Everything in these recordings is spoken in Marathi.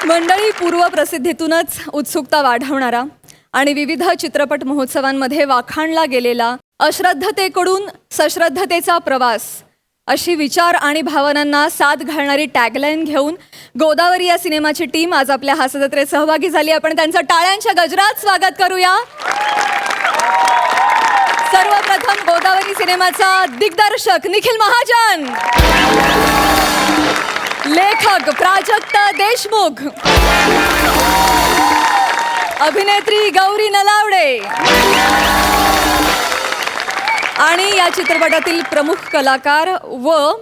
मंडळी पूर्वप्रसिद्धीतूनच उत्सुकता वाढवणारा आणि विविध चित्रपट महोत्सवांमध्ये वाखाणला गेलेला अश्रद्धतेकडून सश्रद्धतेचा प्रवास अशी विचार आणि भावनांना साथ घालणारी टॅगलाईन घेऊन गोदावरी या सिनेमाची टीम आज आपल्या हास्यजत्रेत सहभागी झाली. आपण त्यांचं टाळ्यांच्या गजरात स्वागत करूया. सर्वप्रथम गोदावरी सिनेमाचा दिग्दर्शक निखिल महाजन, लेखक प्राजक्ता देशमुख, अभिनेत्री गौरी नलावडे आणि या चित्रपटातील प्रमुख कलाकार व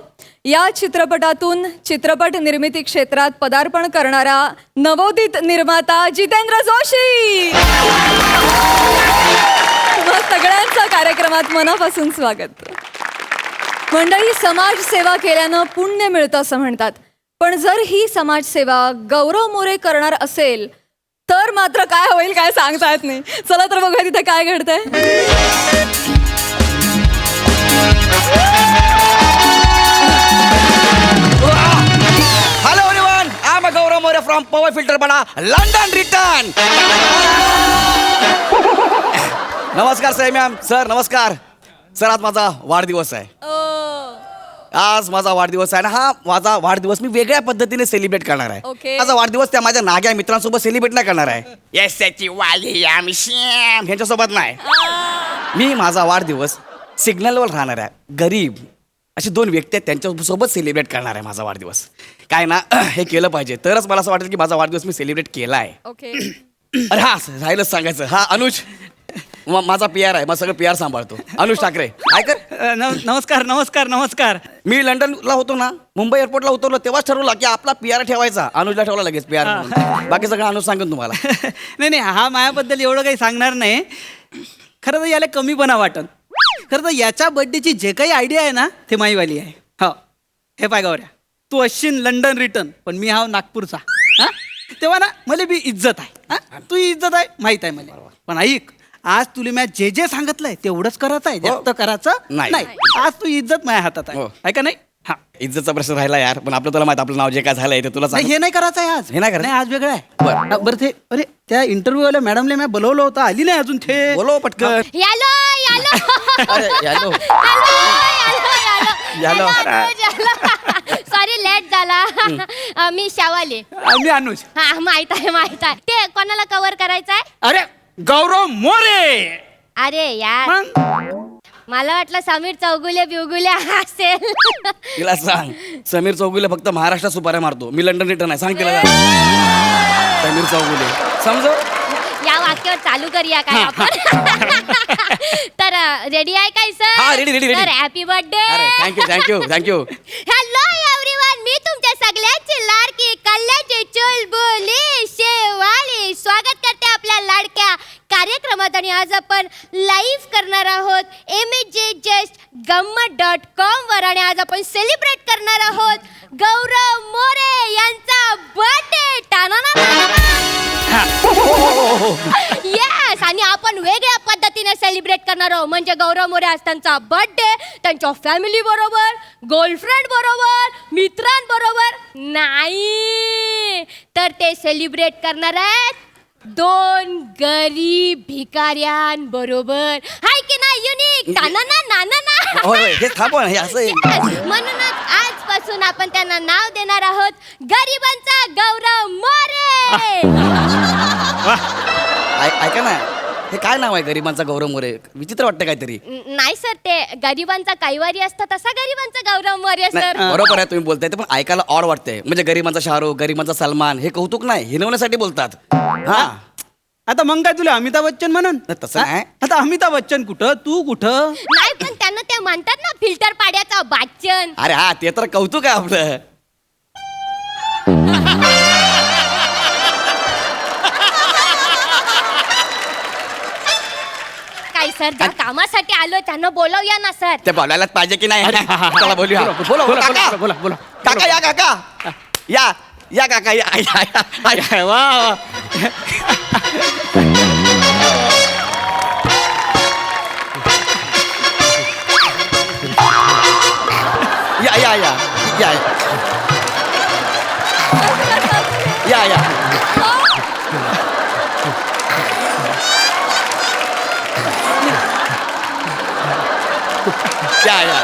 या चित्रपटातून चित्रपट निर्मिती क्षेत्रात पदार्पण करणारा नवोदित निर्माता जितेंद्र जोशी. तुम्हा सगळ्यांचं कार्यक्रमात मनापासून स्वागत. मंडळी, समाजसेवा केल्यानं पुण्य मिळतं असं म्हणतात, पण जर ही समाजसेवा गौरव मोरे करणार असेल तर मात्र काय होईल काय सांगता येत नाही. चला तर बघूया तिथे काय घडतंय. Hello everyone, I'm a Gaurav Moria from Power Filter Bada, London Return. नमस्कार सर मॅम. सर नमस्कार. सर आज माझा वाढदिवस आहे. आज माझा वाढदिवस आहे ना. हा माझा वाढदिवस मी वेगळ्या पद्धतीने सेलिब्रेट करणार आहे. Okay. माझा वाढदिवस त्या माझ्या नाग्या मित्रांसोबत सेलिब्रेट नाही करणार आहे. येस त्याची वाली आम्ही श्याम ह्यांच्यासोबत नाही. मी माझा वाढदिवस सिग्नलवर राहणार आहे गरीब अशी दोन व्यक्ती आहेत त्यांच्यासोबत सेलिब्रेट करणार आहे माझा वाढदिवस. काय ना हे केलं पाहिजे तरच मला असं वाटेल की माझा वाढदिवस मी सेलिब्रेट केला आहे. ओके. अरे हा राहिलंच सांगायचं. हा अनुज माझा PR आहे. मग सगळं PR सांभाळतो. अनुज ठाकरे ऐकर. नमस्कार नमस्कार नमस्कार. मी लंडनला होतो ना, मुंबई एअरपोर्टला उतरलो तेव्हाच ठरवला की आपला PR ठेवायचा. अनुजला ठेवला लगेच PR म्हणून. बाकी सगळं अनुज सांगेन तुम्हाला. नाही नाही, हा माझ्याबद्दल एवढं काही सांगणार नाही. खरं तर याला कमीपणा वाटत. खरं तर याच्या बर्थडेची जे काही आयडिया आहे ना ते माईवाली आहे. हो हे पाय गौऱ्या, तू असशील लंडन रिटर्न पण मी हा नागपूरचा. हा तेव्हा ना मला बी इज्जत आहे. हा तू इज्जत आहे माहीत आहे मला. पण ऐक, आज तुला मी जे जे सांगितलंय तेवढंच करायचं आहे, जास्त करायचं नाही. आज तू इज्जत माझ्या हातात आहे. आहे का नाही? हा इज्जतचा प्रश्न राहिला यार. पण आपलं तुला माहित आपलं नाव जे काय झालंय ते तुला नाही, हे नाही करायचं आहे आज. हे नाही करायचं? आज वेगळं आहे. बरं ते अरे त्या इंटरव्ह्यू वाल्या मॅडमला मी बोलवलं होतं, आली नाही अजून. ते बोलो पटकन. यालो यालो अरे यालो यालो यालो. सॉरी लेट झाला. मी शावाले. मी अनुज. हा माहित आहे. ते कोणाला कव्हर करायचं आहे? अरे गौरव मोरे. अरे यार, मग मला वाटलं समीर चौगुले बिवगुले असेल. तिला सांग समीर चौगुले फक्त महाराष्ट्रात सुपाऱ्या मारतो. मी लंडन रिटर्न आहे. सांग तिला. समीर चौगुले समजो. या वाक्यावर चालू करूया काय आपण. तर रेडी आहे काय सर? हा, ready. तर हॅपी बर्थडे. अरे थँक्यू. हॅलो एव्हरीवन, मी तुमच्या सगळ्यांची लाडकी कल्याणची चुलबुली शेवाली स्वागत करते आपल्या लाडक्या कार्यक्रमात. आणि आज आपण लाईव्ह करणार आहोत imagejustgammat.com वर. आणि आज आपण सेलिब्रेट करणार आहोत गौरव मोरे यांचा बर्थडे. येस, आणि आपण वेगळ्या पद्धतीने सेलिब्रेट करणार आहोत. म्हणजे गौरव मोरे आज त्यांचा बर्थडे त्यांच्या फॅमिली बरोबर, गर्लफ्रेंड बरोबर, मित्रांबरोबर नाही, तर ते सेलिब्रेट करणार आहेत दोन गरीब भिकाऱ्यांबरोबर. हाय की नाही? युनिक. होय हे थांबव हे असं आहे. म्हणूनच आजपासून आपण त्यांना नाव देणार आहोत गरिबांचा गौरव मोरे. ऐका ना, हे काय नाव आहे गरिबांचा गौरव मोरे? विचित्र वाटतं काहीतरी. नाही सर, ते गरिबांचा कैवारी असतं तसा गरिबांचा गौरव मोरे नाही, सर. बरोबर आहे तुम्ही बोलताय ते, पण ऐकायला ऑड वाटतंय. म्हणजे गरिबांचा शाहरुख, गरिबांचा सलमान हे कौतुक नाही, हिनवण्यासाठी बोलतात. हा आता मग काय तुला अमिताभ बच्चन म्हणून? तसं नाही. आता अमिताभ बच्चन कुठं, तू कुठं? नाही, पण त्यांना ते म्हणतात ना फिल्टर पाड्याचा बच्चन. अरे हा ते तर कौतुक आहे आपलं. काय सर, ज्या कामासाठी आलो त्यांना बोलवूया ना सर. ते बोलायलाच पाहिजे की नाही? चला बोलूया. बोला. काका या काका या. वा या या या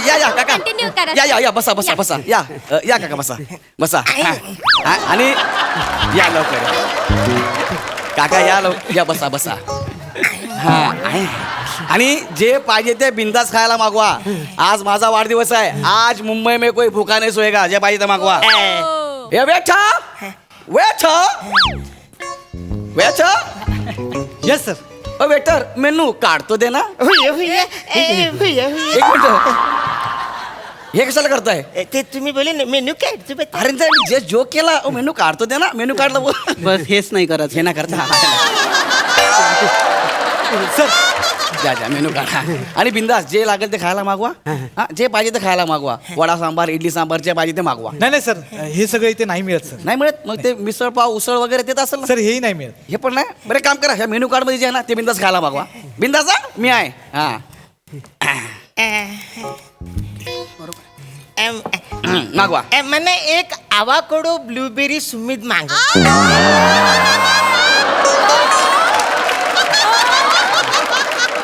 या या काका Continue करा. या बसा बसा बसा या काका बसा बसा आणि या लवकर काका या बसा बसा हा आणि जे पाहिजे ते बिंदास खायला मागवा. आज माझा वाढदिवस आहे. आज मुंबई में कोई भूखा नहीं सोएगा. जे पाहिजे ते मागवा. ये waiter yes sir. Waiter menu काढतो दे ना. एक मिनिट हे कशाला करताय. ते तुम्ही बोले ना मेनू काय अरे मी जे जोक केला मेनू काढतो दे ना. मेनू काढला बस हेच नाही करायचं. हे ना करता सर जा मेनू काढा आणि बिंदास जे लागेल ते खायला मागवा. हा, जे पाहिजे ते खायला मागवा. वडा सांबार इडली सांबार जे पाहिजे ते मागवा. नाही सर हे सगळं इथे नाही मिळत सर. नाही मिळत मग ते मिसळ पाव उसळ वगैरे देत असेल ना. सर हेही नाही मिळत. हे पण नाही. बरं काम करा ह्या मेनू कार्ड मध्ये जे आहे ना ते बिंदास खायला मागवा. बिंदास मी आहे. हा मागवा. मला एक आवाकडो ब्लूबेरी सुमित माग.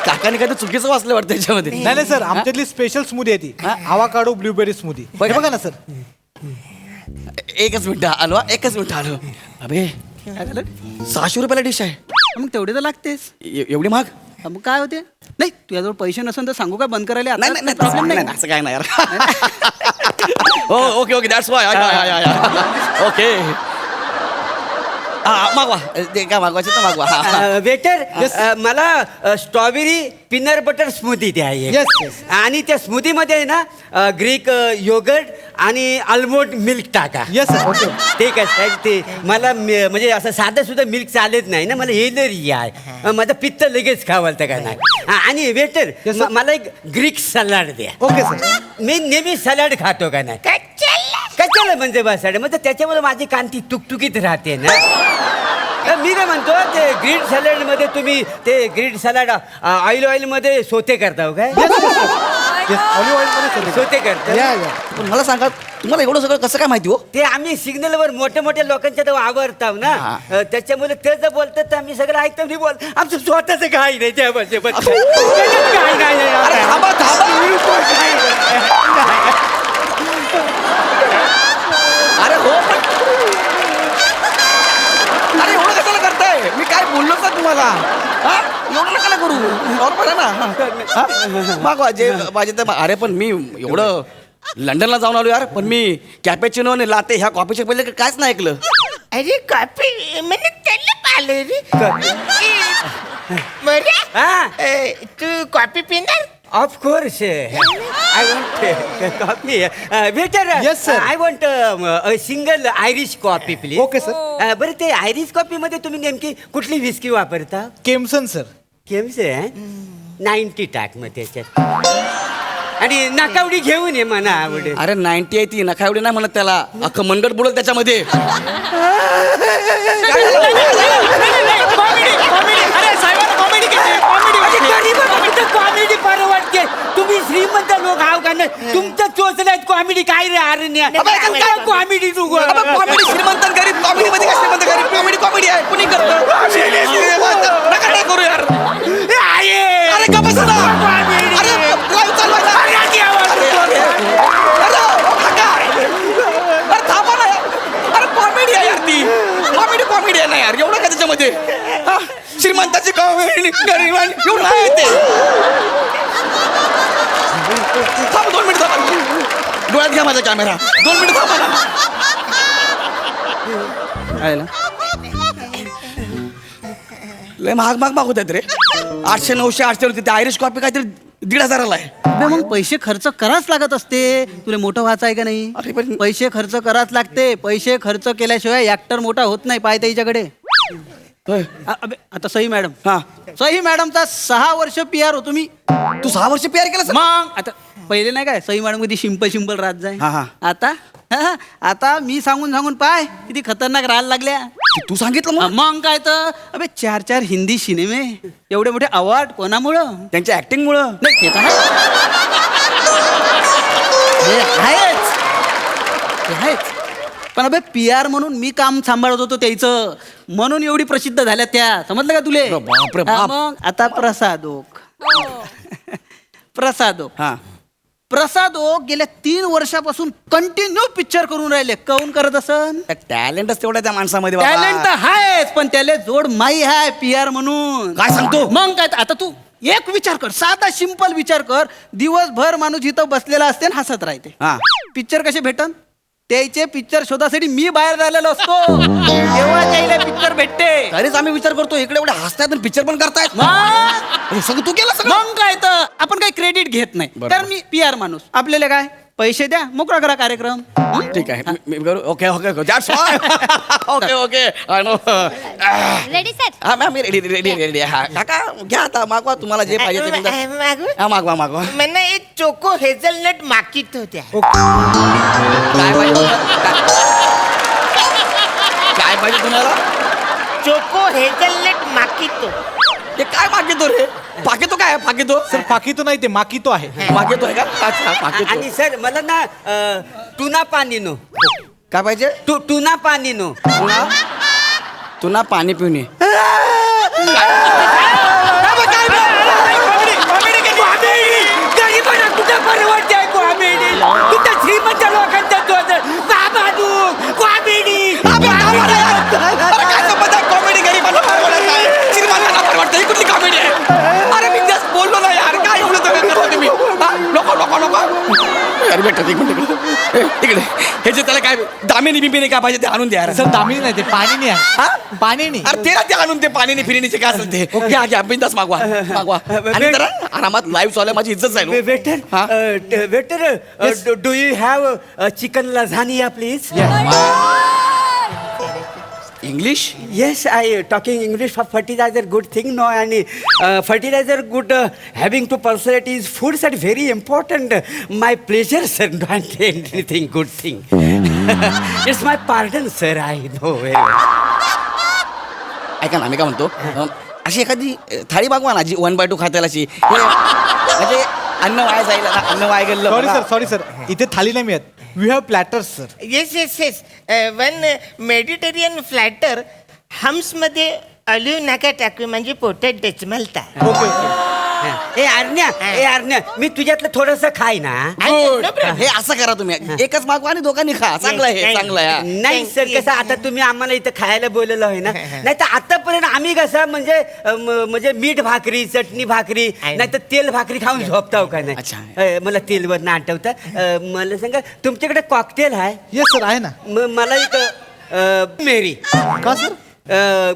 काकाने काही चुकीचं वाचलं वाटतं त्याच्यामध्ये. नाही सर आमच्यातली स्पेशल स्मूदी आहे ती. Avocado blueberry smoothie. बघा. बघा ना सर. एकच मिनिट आलो. एकच मिनिट आलो. अबे 600 रुपयाला डिश आहे. मग तेवढे तर लागतेच. एवढी महाग. मग काय होते. नाही तुझ्याजवळ पैसे नसेल तर सांगू काय बंद करायला. नाही नाही प्रॉब्लेम नाही असं काय नाही यार. हो ओके दॅट्स वाय ओके मागवा ते काय मागवायचं तर मागवा. वेटर मला स्ट्रॉबेरी पीनट बटर स्मूदी द्या एक. Yes, yes. आणि त्या स्मूदी मध्ये आहे ना ग्रीक योगर्ट आणि अल्मोंड मिल्क टाका. Yes sir okay. ते काय साहेब ते मला म्हणजे असं साधं सुद्धा मिल्क चालत नाही ना. मला एलर्जी आहे. माझं पित्त लगेच खावालतं का नाही. आणि वेटर Yes, sir. मला एक ग्रीक सलाड द्या. Okay sir. मी नेहमी सलाड खातो का नाही. कशाला म्हणजे बसाड म्हणजे त्याच्यामुळे माझी कांती तुकतुकीत राहते ना. मी काय म्हणतो ते ग्रीन सॅलड मध्ये तुम्ही ते ग्रीन सॅलड ऑइल मध्ये सोते करता हो काय. ऑलिव्ह ऑइल मध्ये सर. सोते करता. या पण मला सांगा तुम्हाला एवढं सगळं कसं काय माहिती हो. ते आम्ही सिग्नलवर मोठ्या मोठ्या लोकांच्या तेव्हा आवडताव ना. त्याच्यामुळे ते जर बोलतात तर आम्ही सगळं ऐकतो. मी बोल आमचं स्वतःच काही नाही त्या भाषेबद्दल. काही नाही. अरे थांबा अरे हो अरे एवढं कशाला करताय. मी काय बोललो का तुम्हाला. हा एवढं नका करू. बरोबर आहे ना. हा? मागवा जे पाहिजे ते अरे पण मी एवढं लंडनला जाऊन आलो यार. पण मी कॅपेचिनो आणि लाते ह्या कॉफीच्या पहिले कायच नाही ऐकलं. अरे कॉफी म्हणजे त्याला पाहिलं रे. हा. बरं तू कॉफी पिणार. Of course. I want coffee. Waiter. Yes, sir. I want a single Irish coffee, please. Okay sir. बरं ते आयरिश कॉफी मध्ये तुम्ही नेमकी कुठली विस्की वापरता. केमसन सर. केमसे 90 टाक मग त्याच्यात. आणि नाकावडी घेऊन ये म्हणा आवडेल. अरे 90 आहे ती नका एवढी नाही म्हणत त्याला. अख्खं मनगट बुडल त्याच्यामध्ये. कॉमेडी परवडते. तुम्ही श्रीमंत लोक आहो का नाही. तुमचं चोचल्यात कॉमेडी काय रे अरण्या. कॉमेडी तू कॉमेडी श्रीमंत आणि गरीब कॉमेडी मध्ये काय श्रीमंत गरीब कॉमेडी आहे. कुणी करतो नका नाही करू यार. अरे का बसा ना. अरे live चालवायचा. अरे थांबा ना यार. अरे कॉमेडी आहे यार ती. कॉमेडी आहे ना यार. एवढं का त्याच्यामध्ये. हा? श्रीमंताची कॉमेडी गरीबांनी एवढं नाही ते. थांब 2 मिनिट थांबा. डोळ्यात घ्या माझा कॅमेरा. 2 मिनिट थांबा ना. लय महाग होत आहेत रे. 800 900 800 ते आयरिश कॉफी काहीतरी 1500 आहे. अबे मग पैसे खर्च कराच लागत असते. तुला मोठं व्हायचं आहे का अरे नाही. पण- पैसे खर्च कराच लागते. पैसे खर्च केल्याशिवाय ऍक्टर मोठा होत नाही. पाय त्याच्याकडे. होय. अबे आता सई मॅडम. हा सई मॅडमचा 6 वर्ष PR होतो मी. तू 6 वर्ष पेअर केलं मग आता पहिले नाही काय सई मॅडम मध्ये सिंपल राहत जाय हा, हा. आता आता मी सांगून पाय किती खतरनाक राहायला लागल्या. तू सांगितलं मग मग काय तर अबे 4 हिंदी सिनेमे एवढे मोठे अवॉर्ड कोणामुळं? त्यांच्या ऍक्टिंग मुळे नाही ते तर आहे. ते आहेच. पण अबे PR म्हणून मी काम सांभाळत होतो त्याचं म्हणून एवढी प्रसिद्ध झाल्या त्या. समजलं का तुले? बापरे हा, बाप. मग आता प्रसादोक हा प्रसादोक गेल्या 3 वर्षापासून कंटिन्यू पिक्चर करून राहिले. काऊन करत असन? टॅलेंटच तेवढा त्या माणसामध्ये बाबा. टॅलेंट तर आहेच पण त्याला जोड माई आहे PR म्हणून. काय सांगतो? मग काय आता तू एक विचार कर, साधा सिंपल विचार कर. दिवसभर माणूस इथं बसलेला असते आणि हसत राहते. हा पिक्चर कसे भेटन? त्याचे पिक्चर शोधासाठी मी बाहेर झालेलो असतो. तेव्हा त्याला पिक्चर भेटते. तरीच आम्ही विचार करतो इकडे एवढे हसतायत पिक्चर पण करतायत. मग हे सगळं तू केलं सगळं. मग काय तर आपण काही क्रेडिट घेत नाही. बरोबर. तर मी PR माणूस. आपल्याला काय पैसे द्या मोकळा करा कार्यक्रम. ठीक आहे मी करू. Okay okay that's fine. Okay okay I know. Ready sir? हा मॅम रेडी रेडी रेडी. हा काका घ्या आता मागवा तुम्हाला जे पाहिजे ते तुमचं. मागू हा मागवा मागवा. मला एक चोको हेझलनट माकीत होत्या. काय पाहिजे काय पाहिजे तुम्हाला? Choco hazelnut macchiato. ते काय मागितो रे? पाकितो काय पाकितो? सर पाकितो नाही ते माकितो आहे. मागितो आहे का? अच्छा पाकितो. आणि सर मला ना टुना पाणी नो. काय पाहिजे? टुना पाणी नो. तुला पाणी पिऊन ये. काय संबंध आहे कॉमेडी गरीबांना परवडायचं आहे? श्रीमंतांना परवडतं. ही कुठली कॉमेडी आहे? अरे मी जस्ट बोललो ना यार काय एवढं तर करतो तुम्ही? हा? नको नको नको. अरे बेटा एक मिनिट इकडे हे जे त्याला काय दामिनी बिमिनी काय पाहिजे ते आणून द्या यार. सर दामिनी नाही ते पाणीनी हा? आहे. पाणीनी. अरे ते ना ते आणून ते पाणीने फिरणीचे काय असेल ते घ्या घ्या बिंदास मागवा मागवा. आणि जरा आरामात लाईव्ह चालू आहे, माझी इज्जत जाईल. हा? Waiter do you have chicken lasagna please? English Yes, I talking English for fertilizer good thing no and fertilizer good having to personality is foods are very important. My pleasure, sir. Don't anything good thing. It's my pardon, sir. I know very well. ऐका ना मी काय म्हणतो अशी एखादी थाळी मागवा ना जी 1/2 खात्याला अशी म्हणजे अन्न वाया जाईल अन्न वाया गेलं सॉरी बघा. सर सॉरी सर इथे थाली नाही मिळत. We have platters sir. Yes yes yes. One mediterranean platter हम्समध्ये ऑलिव्ह नका टाकू म्हणजे पोटात डचमलता. ओके ए आरण्या मी तुझ्यातलं थोडस खाय ना. Good. हे असं करा तुम्ही एकच मागवा आणि दोघांनी खा. चांगलं आहे हे, चांगलं आहे. नाही सर कसं आता तुम्ही आम्हाला इथं खायला बोललेलं आहे ना. नाही तर आतापर्यंत आम्ही कसं म्हणजे मीठ भाकरी चटणी भाकरी नाही तर तेल भाकरी खाऊन झोपताव का अच्छा. नाही. मला तेलवर ना आठवतं. मला सांगा तुमच्याकडे कॉकटेल आहे? येस सर आहे ना. मला एक मेरी. का sir?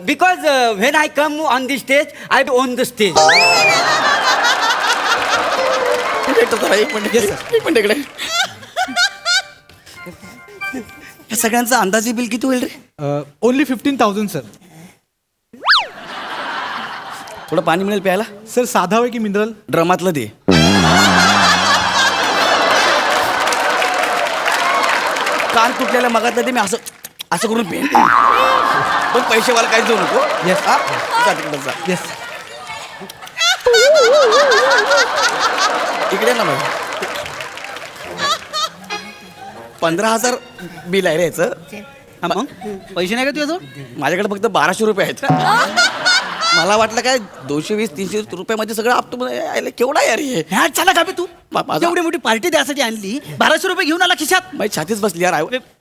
Because when I come on the stage I on the stage. भेटतो जरा, एक मिनिट एक मिनिट इकडे. या सगळ्यांचं अंदाजे बिल किती होईल रे? Only 15,000 sir. थोडं पाणी मिळेल प्यायला? सर साधा होय की मिनरल? ड्रमातलं दे. कान तुटलेल्या मगातलं दे. मी असं असं करून पे. पण पैसेवाला काहीच देऊ नको. Yes. हा? जा तिकडे जा. येस. इकडे ना भाई 15,000 बिल आहे रे याचं. हा मग पैसे नाही का तुझ्याजवळ? माझ्याकडे फक्त 1200 रुपये आहेत. मला वाटलं काय 220-300 रुपयामध्ये सगळं आपतो केवढा यार हे. ह्या चला का बे तू माझा- एवढी मोठी पार्टी द्यासाठी आणली 1200 रुपये घेऊन आला खिशात. माझी छातीच बसली यार.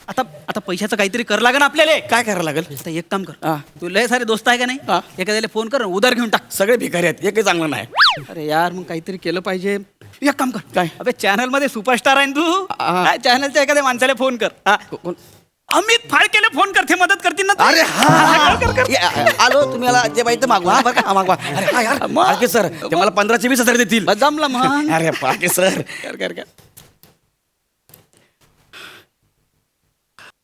आता आता पैशाचं काहीतरी कर लागेल आपल्याला. काय करायला लागेल? आता एक काम कर हा. तू लय सारे दोस्त आहे का नाही हा. एखाद्याला फोन कर उधार घेऊन टाक. सगळे भिकारी आहेत. एक काही चांगलं नाही. अरे यार मग काहीतरी केलं पाहिजे. एक काम कर काय? अबे चॅनल मध्ये सुपरस्टार आहे ना तू. हा. चॅनलच्या एखाद्या माणसाला फोन कर. हा. अमित फाळकेला फोन करते मदत करतील ना तू? अरे हा कर, कर. आलो तुम्ही याला जे पाहिजे ते मागवा. हा, बरं का? हा, मागवा. अरे हा यार पारखे सर ते मला 15चे 20,000 देतील. बस जमलं मग. अरे पारखे सर कर कर कर.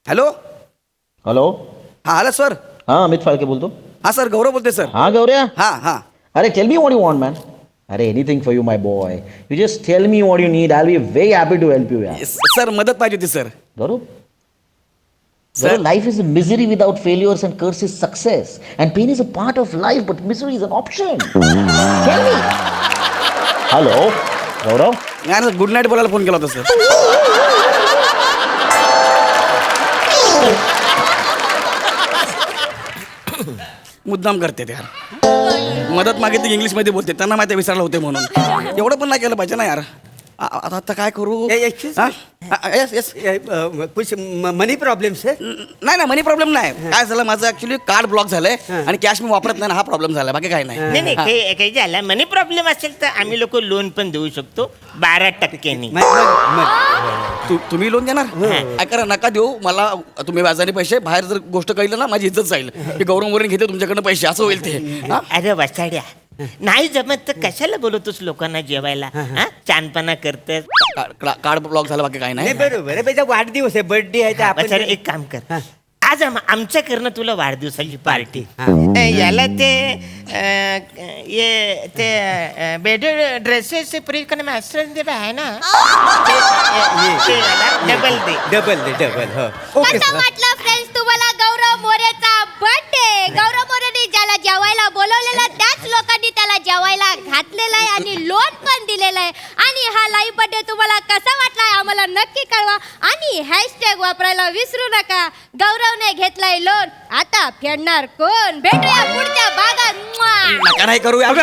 Hello hello. हा हॅलो सर. हाँ अमित फाळके बोलतो. हा सर गौरव बोलते सर. हाँ गौऱ्या. हा हा अरे tell me what you want man. अरे anything for you my boy. You just tell me what you need. I will be very happy to help you. Sir मदत पाहिजे होती sir. Gaurav, Sir. Guru, life is a misery without failures and curse is success. And pain is a part of life, but misery is an option. Tell me. Hello, Gaurav? नाही गुड नाईट बोलायला फोन केला होता सर. मुद्दाम करते ते यार. मदत मागितली इंग्लिशमध्ये बोलते, त्यांना माहिती आहे विसरला होते म्हणून. एवढं पण नाही केलं पाहिजे ना यार. आता काय करू? excuse me. Yes yes. कुछ मनी प्रॉब्लेम सर. नाही ना मनी प्रॉब्लेम नाही. काय झालं माझं ऍक्च्युली कार्ड ब्लॉक झालंय आणि कॅश मी वापरत नाही ना, हा प्रॉब्लेम झाला. बाकी काय नाही. नाही नाही काही झालं मनी प्रॉब्लेम असेल तर आम्ही लोक लोन पण देऊ शकतो 12%. तुम्ही लोन देणार? काय करा नका देऊ मला. तुम्ही व्याजाने पैसे बाहेर जर गोष्ट कळलं ना माझी इज्जत जाईल. की गौरव मोरे घेते तुमच्याकडनं पैसे असं होईल ते. हा? अरे वसाड्या नाही जमत तर कशाला बोलवतोस लोकांना जेवायला? हा चानपणा करतेस. कार्ड ब्लॉक झालं बाकी काय नाही नाही. बरोबर आहे. त्याचा वाढदिवस आहे, बर्थडे आहे तर आपण आपण एक काम कर आज आमच्याकडनं तुला वाढदिवसाची पार्टी. हा. याला ते बेडर ड्रेसेस प्रिंट करणे मास्टर आहे ना डबल डबल हो. ओके कसं म्हटलं फ्रेंड्स तुम्हाला गौरव मोरेचा बर्थडे. गौरव मोरेने ज्याला जेवायला बोलवलेलं त्याच लोकांनी त्याला जेवायला घातलेलं आहे आणि लोन पण दिलेलं आहे. आणि हा लाईव्ह बर्थडे तुम्हाला कसा वाटलाय आम्हाला नक्की कळवा आणि हॅशटॅग वापरायला विसरू नका. गौरवने घेतलाय लोन, आता फेडणार कोण? भेटूया पुढच्या भागात. नका नाही करू यार.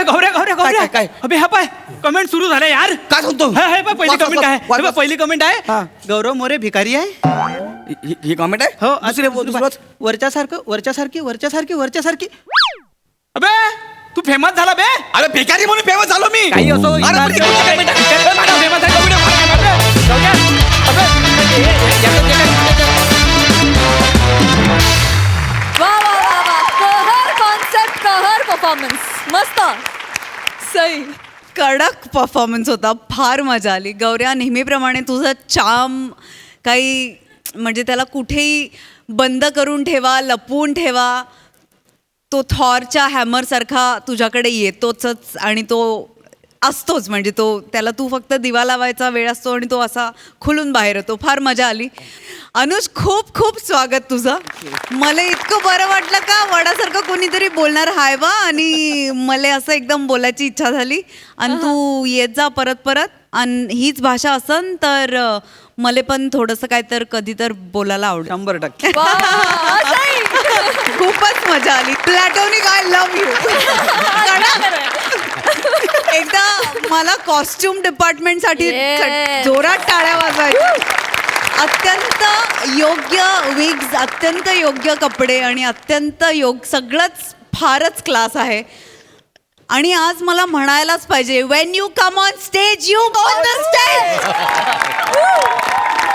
गौऱ्या काय? अबे हा पाय कमेंट सुरू झाले यार. काय सांगतो? पहिली वाच, कमेंट वाच, आहे. वाच, हे बघ, वाच. पहिली कमेंट आहे हा. गौरव मोरे भिकारी आहे. ही कमेंट आहे. हो दुसरी बोल, दुसरी वाच. वरच्यासारखी. अबे तू फेमस झाला बे. अरे भिकारी म्हणून फेमस झालो मी. काही असो अरे, इनार पण देऊ, ते भिकारी comment आहे. भिकारी म्हणून famous आहे. कबड्डी फार famous आहे. गौऱ्या, अबे, याचं जे वा वा वा वा. कहर कॉन्सेप्ट, कहर परफॉर्मन्स. मस्त. सई. कडक परफॉर्मन्स होता. फार मजा आली. गौऱ्या नेहमीप्रमाणे तुझं चाम काही म्हणजे त्याला कुठेही बंद करून ठेवा, लपवून ठेवा. तो थॉरच्या हॅमरसारखा तुझ्याकडे येतोच आणि तो असतोच. म्हणजे तो त्याला तू फक्त दिवा लावायचा वेळ असतो आणि तो असा खुलून बाहेर येतो. फार मजा आली. अनुज खूप खूप स्वागत तुझं. मला इतकं बरं वाटलं का वडासारखं कोणीतरी बोलणार हाय बा आणि मला असं एकदम बोलायची इच्छा झाली. आणि तू येत जा परत परत. आणि हीच भाषा असन तर मला पण थोडंसं काय तर कधी तर बोलायला आवडेल. 100%. वा, सई. खूपच मजा आली. Platonic I love you. एकदा मला कॉस्ट्युम डिपार्टमेंटसाठी Yes. जोरात टाळ्या वाजवायच्या. अत्यंत योग्य विग्स, अत्यंत योग्य कपडे आणि अत्यंत सगळंच फारच क्लास आहे. आणि आज मला म्हणायलाच पाहिजे Wien you come on stage you on the stage.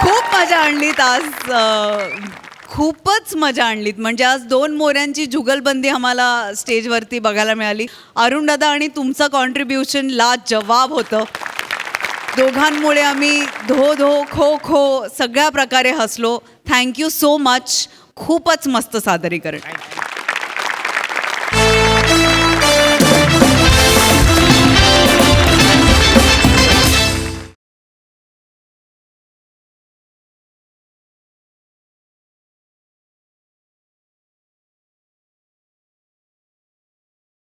खूप मजा आणलीत आज. खूपच मजा आणलीत. म्हणजे आज 2 मोऱ्यांची जुगलबंदी आम्हाला स्टेजवरती बघायला मिळाली. अरुण दादा आणि तुमचं कॉन्ट्रीब्युशन लाजवाब होतं. दोघांमुळे आम्ही धो धो खो खो सगळ्या प्रकारे हसलो. Thank you so much. खूपच मस्त सादरीकरण.